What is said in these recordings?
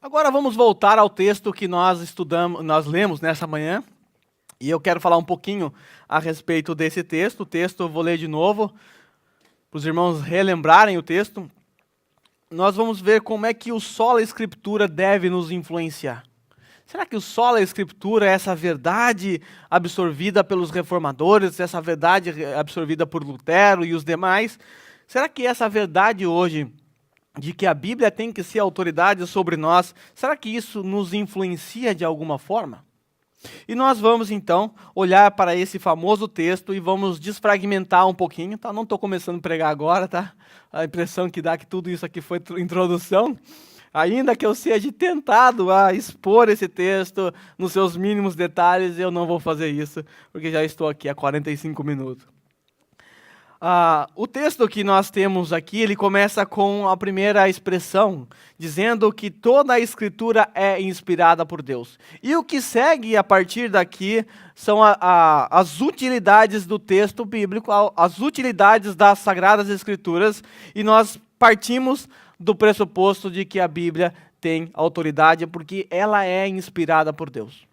Agora vamos voltar ao texto que nós lemos nessa manhã, e eu quero falar um pouquinho a respeito desse texto. O texto eu vou ler de novo, para os irmãos relembrarem o texto. Nós vamos ver como é que o sola escritura deve nos influenciar. Será que o sola escritura é essa verdade absorvida pelos reformadores, essa verdade absorvida por Lutero e os demais? Será que essa verdade hoje de que a Bíblia tem que ser autoridade sobre nós, será que isso nos influencia de alguma forma? E nós vamos então olhar para esse famoso texto e vamos desfragmentar um pouquinho, tá? Não estou começando a pregar agora, tá? A impressão que dá que tudo isso aqui foi introdução. Ainda que eu seja tentado a expor esse texto nos seus mínimos detalhes, eu não vou fazer isso, porque já estou aqui há 45 minutos. O texto que nós temos aqui, ele começa com a primeira expressão, dizendo que toda a Escritura é inspirada por Deus. E o que segue a partir daqui são as utilidades do texto bíblico, as utilidades das Sagradas Escrituras, e nós partimos do pressuposto de que a Bíblia tem autoridade, porque ela é inspirada por Deus.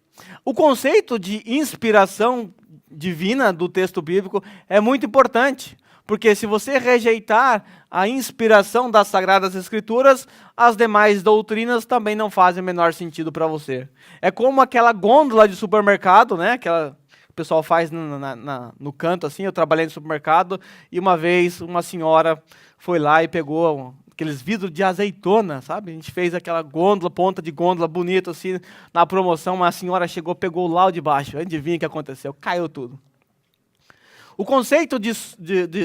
O conceito de inspiração divina do texto bíblico é muito importante, porque se você rejeitar a inspiração das Sagradas Escrituras, as demais doutrinas também não fazem o menor sentido para você. É como aquela gôndola de supermercado, né? Que o pessoal faz no canto, assim. Eu trabalhei no supermercado e uma vez uma senhora foi lá e pegou aqueles vidros de azeitona, sabe? A gente fez aquela gôndola, ponta de gôndola bonita, assim, na promoção. Uma senhora chegou, pegou lá de baixo. Adivinha o que aconteceu? Caiu tudo. O conceito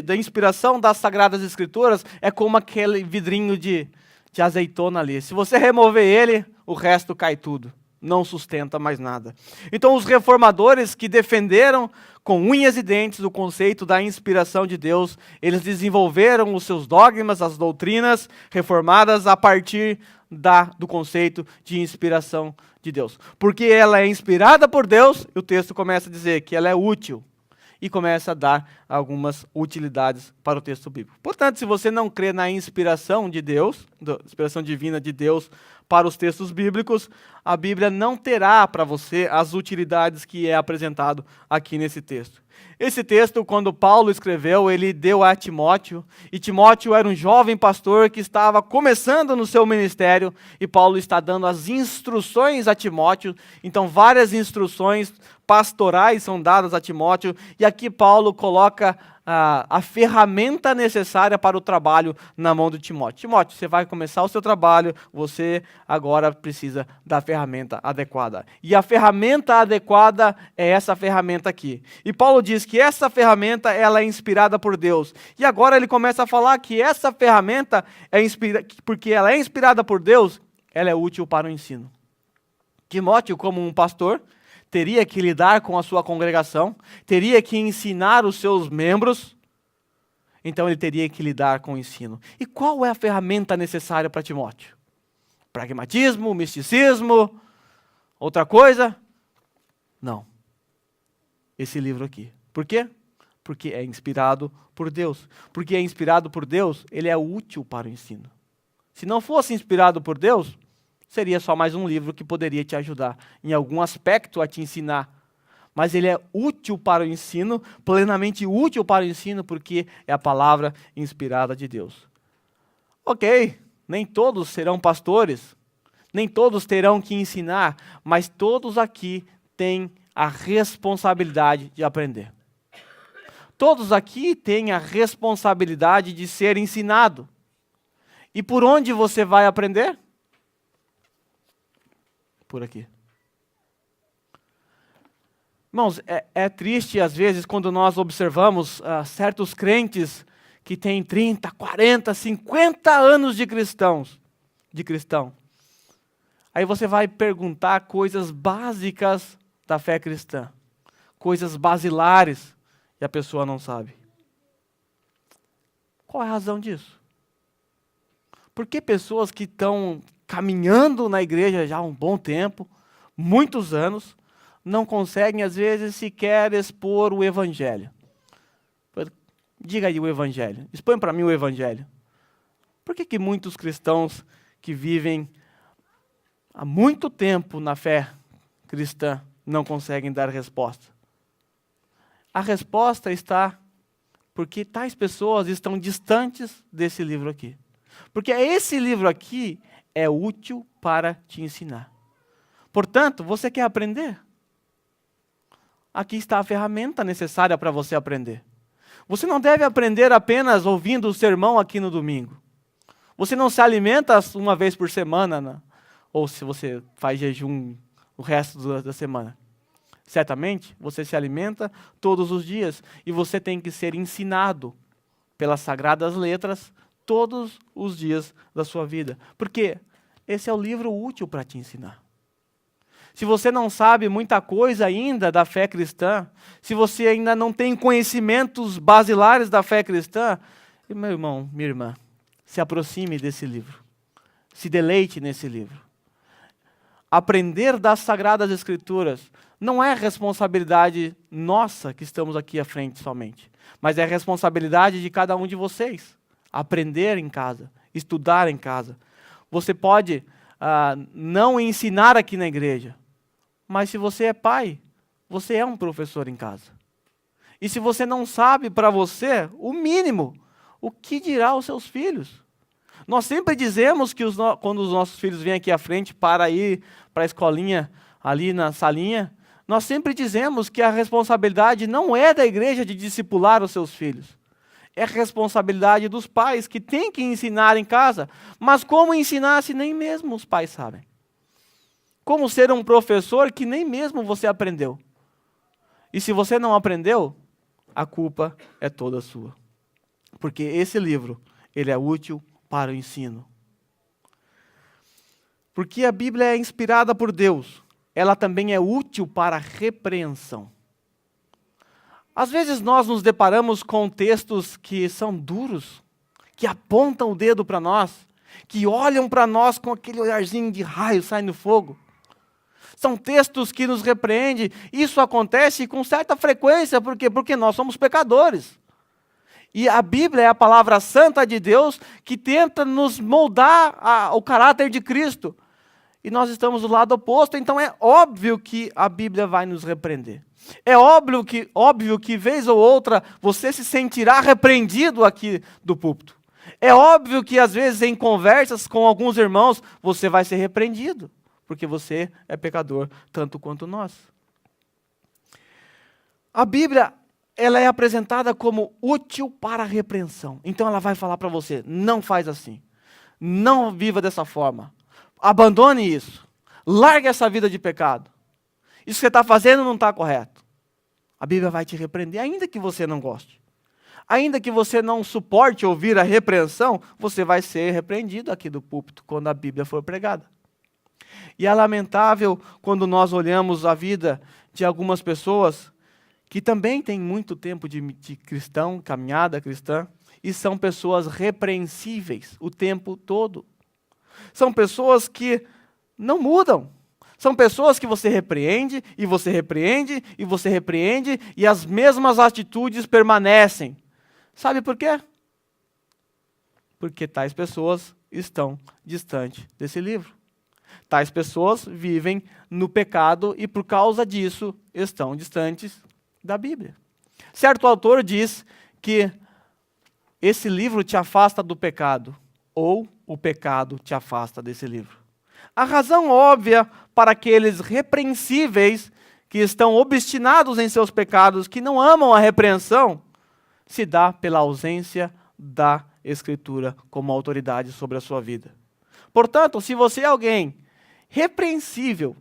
da inspiração das Sagradas Escrituras é como aquele vidrinho de azeitona ali. Se você remover ele, o resto cai tudo. Não sustenta mais nada. Então, os reformadores que defenderam com unhas e dentes o conceito da inspiração de Deus, eles desenvolveram os seus dogmas, as doutrinas reformadas a partir do conceito de inspiração de Deus. Porque ela é inspirada por Deus, e o texto começa a dizer que ela é útil. E começa a dar algumas utilidades para o texto bíblico. Portanto, se você não crê na inspiração de Deus, inspiração divina de Deus para os textos bíblicos, a Bíblia não terá para você as utilidades que é apresentado aqui nesse texto. Esse texto, quando Paulo escreveu, ele deu a Timóteo, e Timóteo era um jovem pastor que estava começando no seu ministério, e Paulo está dando as instruções a Timóteo. Então, várias instruções pastorais são dadas a Timóteo, e aqui Paulo coloca a ferramenta necessária para o trabalho na mão de Timóteo. Timóteo, você vai começar o seu trabalho, você agora precisa da ferramenta adequada. E a ferramenta adequada é essa ferramenta aqui. E Paulo diz que essa ferramenta ela é inspirada por Deus. E agora ele começa a falar que essa ferramenta, porque ela é inspirada por Deus, ela é útil para o ensino. Timóteo, como um pastor, teria que lidar com a sua congregação, teria que ensinar os seus membros, então ele teria que lidar com o ensino. E qual é a ferramenta necessária para Timóteo? Pragmatismo, misticismo, outra coisa? Não. Esse livro aqui. Por quê? Porque é inspirado por Deus. Porque é inspirado por Deus, ele é útil para o ensino. Se não fosse inspirado por Deus, seria só mais um livro que poderia te ajudar em algum aspecto a te ensinar. Mas ele é útil para o ensino, plenamente útil para o ensino, porque é a palavra inspirada de Deus. Ok, nem todos serão pastores, nem todos terão que ensinar, mas todos aqui têm a responsabilidade de aprender. Todos aqui têm a responsabilidade de ser ensinado. E por onde você vai aprender? Por aqui. Irmãos, é triste às vezes quando nós observamos certos crentes que têm 30, 40, 50 anos de cristão. Aí você vai perguntar coisas básicas da fé cristã, coisas basilares, e a pessoa não sabe. Qual é a razão disso? Por que pessoas que estão caminhando na igreja já há um bom tempo, muitos anos, não conseguem, às vezes, sequer expor o evangelho? Diga aí o evangelho. Expõe para mim o evangelho. Por que muitos cristãos que vivem há muito tempo na fé cristã não conseguem dar resposta. A resposta está porque tais pessoas estão distantes desse livro aqui. Porque esse livro aqui é útil para te ensinar. Portanto, você quer aprender? Aqui está a ferramenta necessária para você aprender. Você não deve aprender apenas ouvindo o sermão aqui no domingo. Você não se alimenta uma vez por semana, né? Ou se você faz jejum o resto da semana. Certamente, você se alimenta todos os dias e você tem que ser ensinado pelas sagradas letras todos os dias da sua vida. Porque esse é o livro útil para te ensinar. Se você não sabe muita coisa ainda da fé cristã, se você ainda não tem conhecimentos basilares da fé cristã, meu irmão, minha irmã, se aproxime desse livro. Se deleite nesse livro. Aprender das Sagradas Escrituras não é responsabilidade nossa que estamos aqui à frente somente, mas é responsabilidade de cada um de vocês. Aprender em casa, estudar em casa. Você pode não ensinar aqui na igreja, mas se você é pai, você é um professor em casa. E se você não sabe para você, o mínimo, o que dirá os seus filhos? Nós sempre dizemos que quando os nossos filhos vêm aqui à frente para ir para a escolinha, ali na salinha, nós sempre dizemos que a responsabilidade não é da igreja de discipular os seus filhos. É responsabilidade dos pais que têm que ensinar em casa. Mas como ensinar se nem mesmo os pais sabem? Como ser um professor que nem mesmo você aprendeu? E se você não aprendeu, a culpa é toda sua. Porque esse livro, ele é útil para o ensino. Porque a Bíblia é inspirada por Deus, ela também é útil para a repreensão. Às vezes nós nos deparamos com textos que são duros, que apontam o dedo para nós, que olham para nós com aquele olharzinho de raio saindo fogo. São textos que nos repreendem. Isso acontece com certa frequência, por quê? Porque nós somos pecadores. E a Bíblia é a palavra santa de Deus que tenta nos moldar o caráter de Cristo. E nós estamos do lado oposto, então é óbvio que a Bíblia vai nos repreender. É óbvio que vez ou outra você se sentirá repreendido aqui do púlpito. É óbvio que às vezes em conversas com alguns irmãos você vai ser repreendido, porque você é pecador tanto quanto nós. A Bíblia, ela é apresentada como útil para a repreensão. Então ela vai falar para você, não faz assim. Não viva dessa forma. Abandone isso. Largue essa vida de pecado. Isso que você está fazendo não está correto. A Bíblia vai te repreender, ainda que você não goste. Ainda que você não suporte ouvir a repreensão, você vai ser repreendido aqui do púlpito quando a Bíblia for pregada. E é lamentável quando nós olhamos a vida de algumas pessoas que também têm muito tempo de cristão, caminhada cristã, e são pessoas repreensíveis o tempo todo. São pessoas que não mudam. São pessoas que você repreende, e você repreende, e você repreende, e as mesmas atitudes permanecem. Sabe por quê? Porque tais pessoas estão distantes desse livro. Tais pessoas vivem no pecado e por causa disso estão distantes da Bíblia. Certo autor diz que esse livro te afasta do pecado, ou o pecado te afasta desse livro. A razão óbvia para aqueles repreensíveis que estão obstinados em seus pecados, que não amam a repreensão, se dá pela ausência da Escritura como autoridade sobre a sua vida. Portanto, se você é alguém repreensível,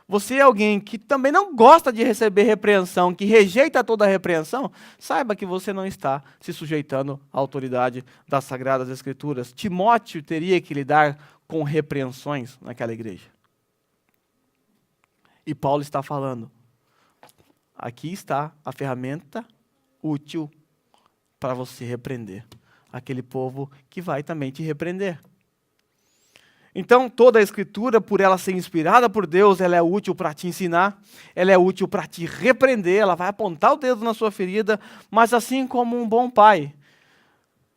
você é alguém que também não gosta de receber repreensão, que rejeita toda a repreensão, saiba que você não está se sujeitando à autoridade das Sagradas Escrituras. Timóteo teria que lidar com repreensões naquela igreja. E Paulo está falando, aqui está a ferramenta útil para você repreender aquele povo que vai também te repreender. Então, toda a Escritura, por ela ser inspirada por Deus, ela é útil para te ensinar, ela é útil para te repreender, ela vai apontar o dedo na sua ferida, mas assim como um bom pai,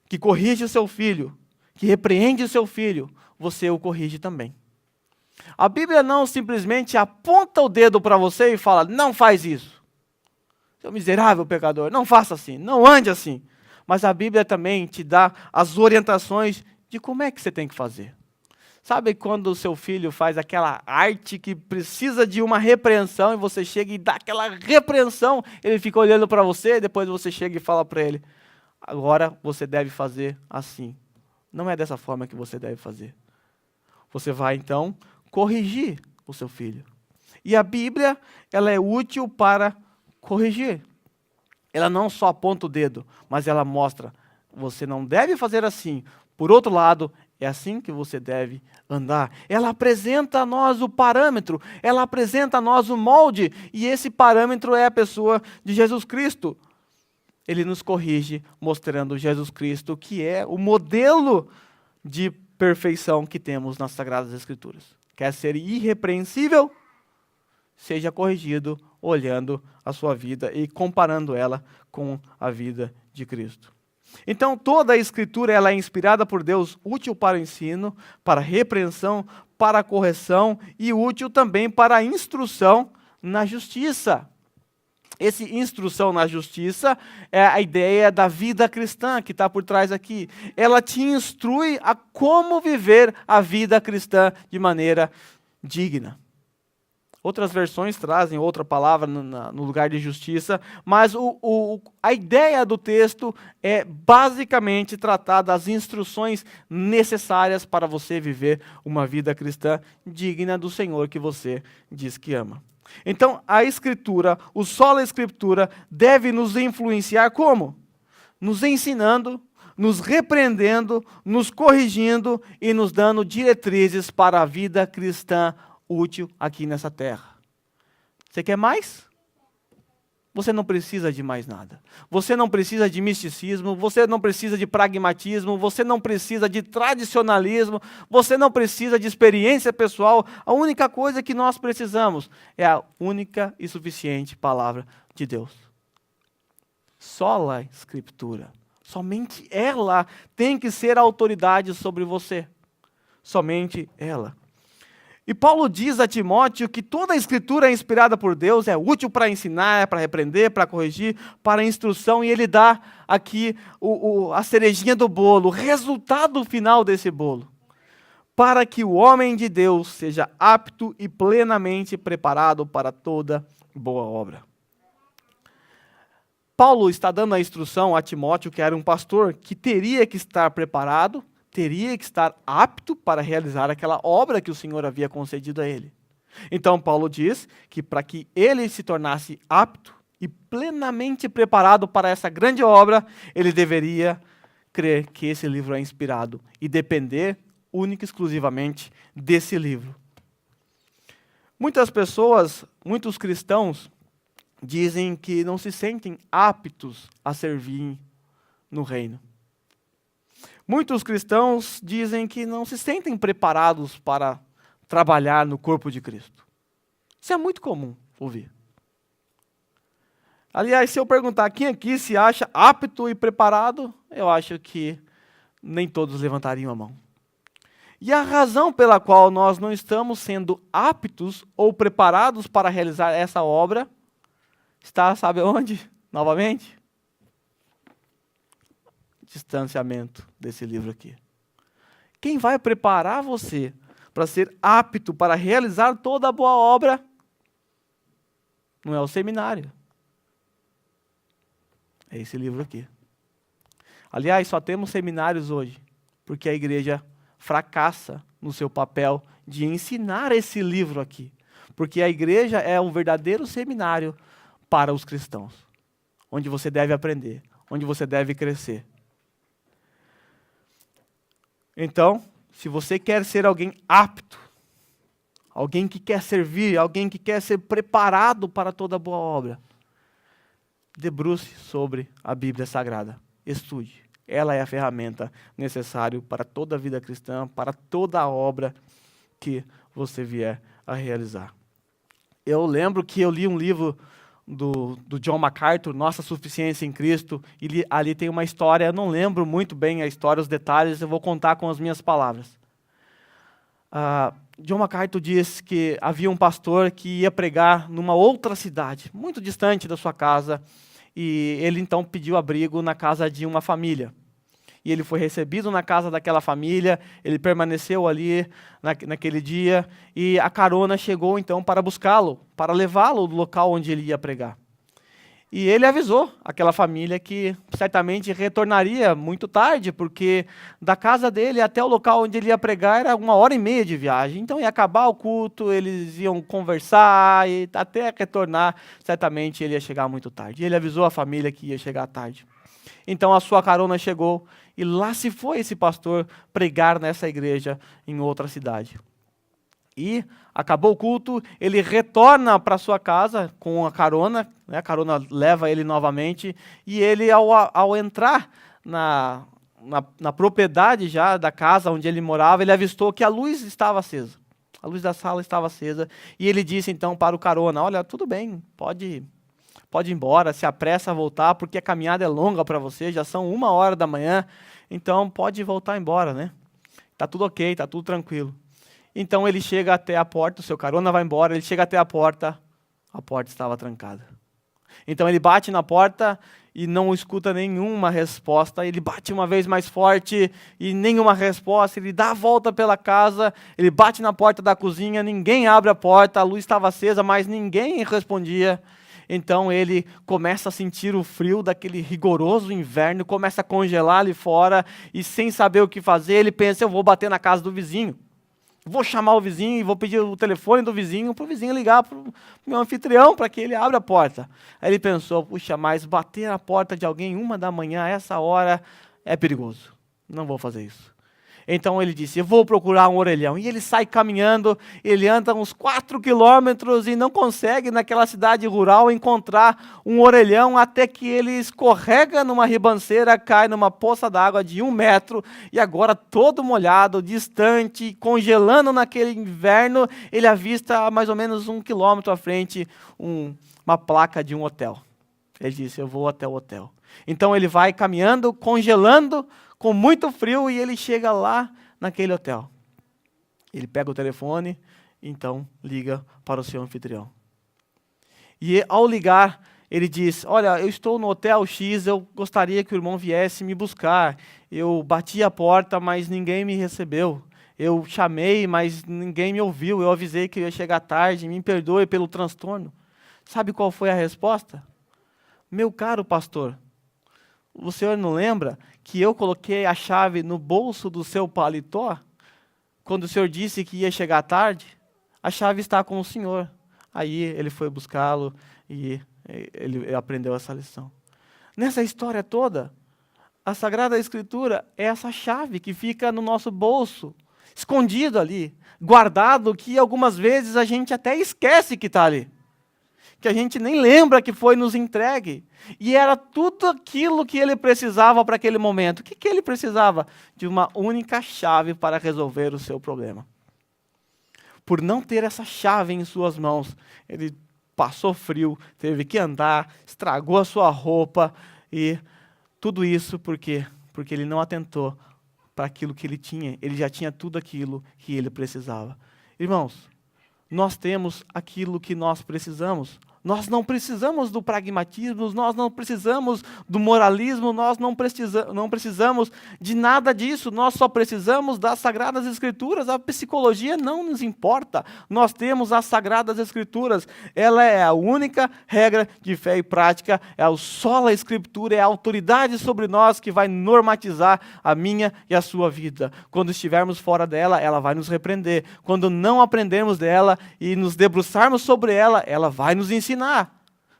que corrige o seu filho, que repreende o seu filho, você o corrige também. A Bíblia não simplesmente aponta o dedo para você e fala, não faz isso. Seu miserável pecador, não faça assim, não ande assim. Mas a Bíblia também te dá as orientações de como é que você tem que fazer. Sabe quando o seu filho faz aquela arte que precisa de uma repreensão e você chega e dá aquela repreensão, ele fica olhando para você, depois você chega e fala para ele, agora você deve fazer assim. Não é dessa forma que você deve fazer. Você vai então corrigir o seu filho. E a Bíblia, ela é útil para corrigir. Ela não só aponta o dedo, mas ela mostra, você não deve fazer assim. Por outro lado, é assim que você deve andar. Ela apresenta a nós o parâmetro, ela apresenta a nós o molde, e esse parâmetro é a pessoa de Jesus Cristo. Ele nos corrige mostrando Jesus Cristo, que é o modelo de perfeição que temos nas Sagradas Escrituras. Quer ser irrepreensível? Seja corrigido olhando a sua vida e comparando ela com a vida de Cristo. Então, toda a Escritura ela é inspirada por Deus, útil para o ensino, para a repreensão, para a correção e útil também para a instrução na justiça. Essa instrução na justiça é a ideia da vida cristã que está por trás aqui. Ela te instrui a como viver a vida cristã de maneira digna. Outras versões trazem outra palavra no lugar de justiça, mas a ideia do texto é basicamente tratar das instruções necessárias para você viver uma vida cristã digna do Senhor que você diz que ama. Então, a Escritura, o sola Escritura, deve nos influenciar como? Nos ensinando, nos repreendendo, nos corrigindo e nos dando diretrizes para a vida cristã útil aqui nessa terra. Você quer mais? Você não precisa de mais nada. Você não precisa de misticismo, você não precisa de pragmatismo, você não precisa de tradicionalismo, você não precisa de experiência pessoal. A única coisa que nós precisamos é a única e suficiente palavra de Deus. Sola Escritura. Somente ela tem que ser a autoridade sobre você. Somente ela. E Paulo diz a Timóteo que toda a Escritura é inspirada por Deus, é útil para ensinar, para repreender, para corrigir, para instrução, e ele dá aqui a cerejinha do bolo, o resultado final desse bolo, para que o homem de Deus seja apto e plenamente preparado para toda boa obra. Paulo está dando a instrução a Timóteo, que era um pastor, que teria que estar preparado, teria que estar apto para realizar aquela obra que o Senhor havia concedido a ele. Então Paulo diz que para que ele se tornasse apto e plenamente preparado para essa grande obra, ele deveria crer que esse livro é inspirado e depender única e exclusivamente desse livro. Muitas pessoas, muitos cristãos, dizem que não se sentem aptos a servir no reino. Muitos cristãos dizem que não se sentem preparados para trabalhar no corpo de Cristo. Isso é muito comum ouvir. Aliás, se eu perguntar quem aqui se acha apto e preparado, eu acho que nem todos levantariam a mão. E a razão pela qual nós não estamos sendo aptos ou preparados para realizar essa obra está, sabe onde? Novamente? Distanciamento desse livro aqui. Quem vai preparar você para ser apto para realizar toda a boa obra não é o seminário. É esse livro aqui. Aliás, só temos seminários hoje porque a igreja fracassa no seu papel de ensinar esse livro aqui. Porque a igreja é um verdadeiro seminário para os cristãos, onde você deve aprender, onde você deve crescer. Então, se você quer ser alguém apto, alguém que quer servir, alguém que quer ser preparado para toda boa obra, debruce sobre a Bíblia Sagrada. Estude. Ela é a ferramenta necessária para toda a vida cristã, para toda a obra que você vier a realizar. Eu lembro que eu li um livro do John MacArthur, Nossa Suficiência em Cristo, e ali tem uma história, eu não lembro muito bem a história, os detalhes, eu vou contar com as minhas palavras. John MacArthur diz que havia um pastor que ia pregar numa outra cidade, muito distante da sua casa, e ele então pediu abrigo na casa de uma família. E ele foi recebido na casa daquela família, ele permaneceu ali naquele dia, e a carona chegou então para buscá-lo, para levá-lo do local onde ele ia pregar. E ele avisou aquela família que certamente retornaria muito tarde, porque da casa dele até o local onde ele ia pregar era 1h30 de viagem. Então ia acabar o culto, eles iam conversar e até retornar, certamente ele ia chegar muito tarde. E ele avisou a família que ia chegar tarde. Então a sua carona chegou e lá se foi esse pastor pregar nessa igreja em outra cidade. E acabou o culto, ele retorna para sua casa com a carona, né? A carona leva ele novamente, e ele, ao entrar na propriedade já da casa onde ele morava, ele avistou que a luz estava acesa. A luz da sala estava acesa, e ele disse então para o carona: olha, tudo bem, pode ir embora, se apressa a voltar, porque a caminhada é longa para você, já são 1h da manhã, então pode voltar embora, né? Tá tudo ok, tá tudo tranquilo. Então ele chega até a porta, o seu carona vai embora, ele chega até a porta estava trancada. Então ele bate na porta e não escuta nenhuma resposta, ele bate uma vez mais forte e nenhuma resposta, ele dá a volta pela casa, ele bate na porta da cozinha, ninguém abre a porta, a luz estava acesa, mas ninguém respondia. Então ele começa a sentir o frio daquele rigoroso inverno, começa a congelar ali fora, e sem saber o que fazer, ele pensa: eu vou bater na casa do vizinho. Vou chamar o vizinho e vou pedir o telefone do vizinho para o vizinho ligar para o meu anfitrião para que ele abra a porta. Aí ele pensou: puxa, mas bater na porta de alguém 1h a essa hora é perigoso. Não vou fazer isso. Então ele disse: eu vou procurar um orelhão. E ele sai caminhando, ele anda uns 4 quilômetros e não consegue naquela cidade rural encontrar um orelhão, até que ele escorrega numa ribanceira, cai numa poça d'água de 1 metro, e agora todo molhado, distante, congelando naquele inverno, ele avista a mais ou menos 1 quilômetro à frente uma placa de um hotel. Ele disse: eu vou até o hotel. Então ele vai caminhando, congelando, com muito frio, e ele chega lá naquele hotel. Ele pega o telefone, então liga para o seu anfitrião. E ao ligar, ele diz: olha, eu estou no hotel X, eu gostaria que o irmão viesse me buscar. Eu bati a porta, mas ninguém me recebeu. Eu chamei, mas ninguém me ouviu. Eu avisei que eu ia chegar tarde, me perdoe pelo transtorno. Sabe qual foi a resposta? Meu caro pastor, o senhor não lembra que eu coloquei a chave no bolso do seu paletó? Quando o senhor disse que ia chegar tarde, a chave está com o senhor. Aí ele foi buscá-lo e ele aprendeu essa lição. Nessa história toda, a Sagrada Escritura é essa chave que fica no nosso bolso, escondido ali, guardado, que algumas vezes a gente até esquece que está ali. Que a gente nem lembra que foi nos entregue. E era tudo aquilo que ele precisava para aquele momento. O que ele precisava? De uma única chave para resolver o seu problema. Por não ter essa chave em suas mãos, ele passou frio, teve que andar, estragou a sua roupa, e tudo isso por quê? Porque ele não atentou para aquilo que ele tinha. Ele já tinha tudo aquilo que ele precisava. Irmãos, nós temos aquilo que nós precisamos. Nós não precisamos do pragmatismo, nós não precisamos do moralismo, nós não precisamos de nada disso, nós só precisamos das Sagradas Escrituras. A psicologia não nos importa, nós temos as Sagradas Escrituras, ela é a única regra de fé e prática, é a sola Escritura, é a autoridade sobre nós que vai normatizar a minha e a sua vida. Quando estivermos fora dela, ela vai nos repreender. Quando não aprendermos dela e nos debruçarmos sobre ela, ela vai nos ensinar.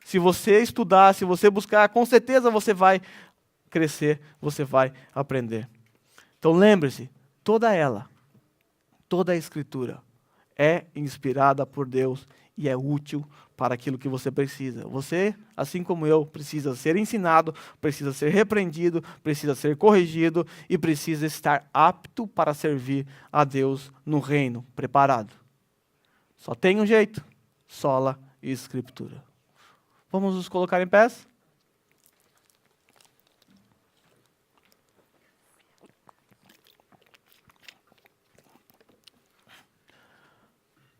Se você estudar, se você buscar, com certeza você vai crescer, você vai aprender. Então lembre-se, toda a Escritura é inspirada por Deus e é útil para aquilo que você precisa. Você, assim como eu, precisa ser ensinado, precisa ser repreendido, precisa ser corrigido e precisa estar apto para servir a Deus no reino, preparado. Só tem um jeito: sola Escritura. Vamos nos colocar em pés?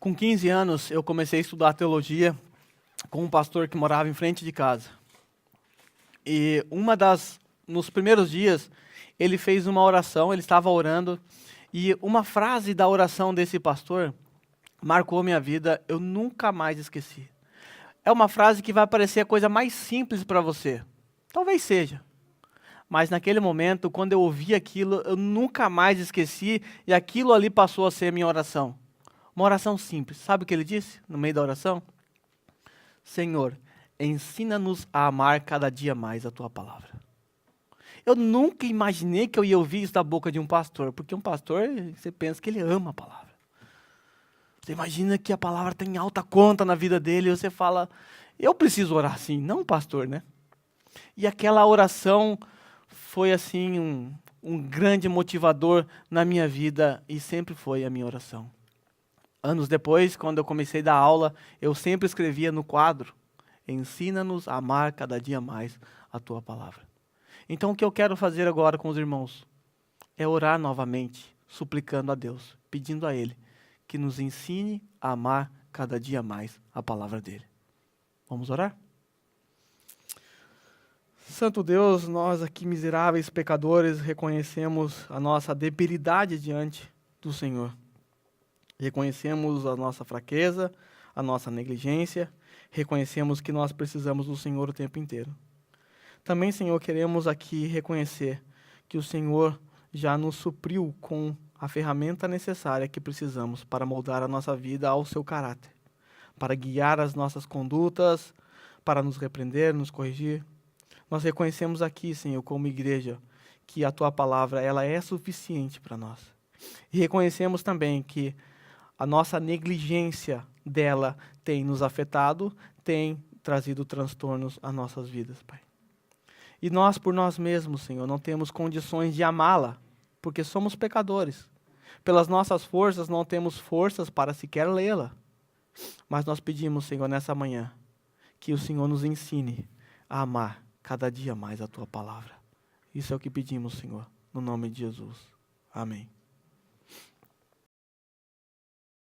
Com 15 anos, eu comecei a estudar teologia com um pastor que morava em frente de casa. E nos primeiros dias, ele fez uma oração, ele estava orando, e uma frase da oração desse pastor marcou minha vida, eu nunca mais esqueci. É uma frase que vai parecer a coisa mais simples para você. Talvez seja. Mas naquele momento, quando eu ouvi aquilo, eu nunca mais esqueci, e aquilo ali passou a ser minha oração. Uma oração simples. Sabe o que ele disse no meio da oração? Senhor, ensina-nos a amar cada dia mais a Tua palavra. Eu nunca imaginei que eu ia ouvir isso da boca de um pastor, porque um pastor, você pensa que ele ama a palavra. Você imagina que a palavra tem alta conta na vida dele, e você fala, eu preciso orar assim, não pastor, né? E aquela oração foi assim um grande motivador na minha vida, e sempre foi a minha oração. Anos depois, quando eu comecei a dar aula, eu sempre escrevia no quadro, ensina-nos a amar cada dia mais a Tua palavra. Então o que eu quero fazer agora com os irmãos é orar novamente, suplicando a Deus, pedindo a Ele que nos ensine a amar cada dia mais a palavra dEle. Vamos orar? Santo Deus, nós aqui miseráveis pecadores reconhecemos a nossa debilidade diante do Senhor. Reconhecemos a nossa fraqueza, a nossa negligência, reconhecemos que nós precisamos do Senhor o tempo inteiro. Também, Senhor, queremos aqui reconhecer que o Senhor já nos supriu com a ferramenta necessária que precisamos para moldar a nossa vida ao seu caráter, para guiar as nossas condutas, para nos repreender, nos corrigir. Nós reconhecemos aqui, Senhor, como igreja, que a Tua palavra ela é suficiente para nós. E reconhecemos também que a nossa negligência dela tem nos afetado, tem trazido transtornos às nossas vidas, Pai. E nós, por nós mesmos, Senhor, não temos condições de amá-la, porque somos pecadores. Pelas nossas forças, não temos forças para sequer lê-la. Mas nós pedimos, Senhor, nessa manhã, que o Senhor nos ensine a amar cada dia mais a Tua palavra. Isso é o que pedimos, Senhor, no nome de Jesus. Amém.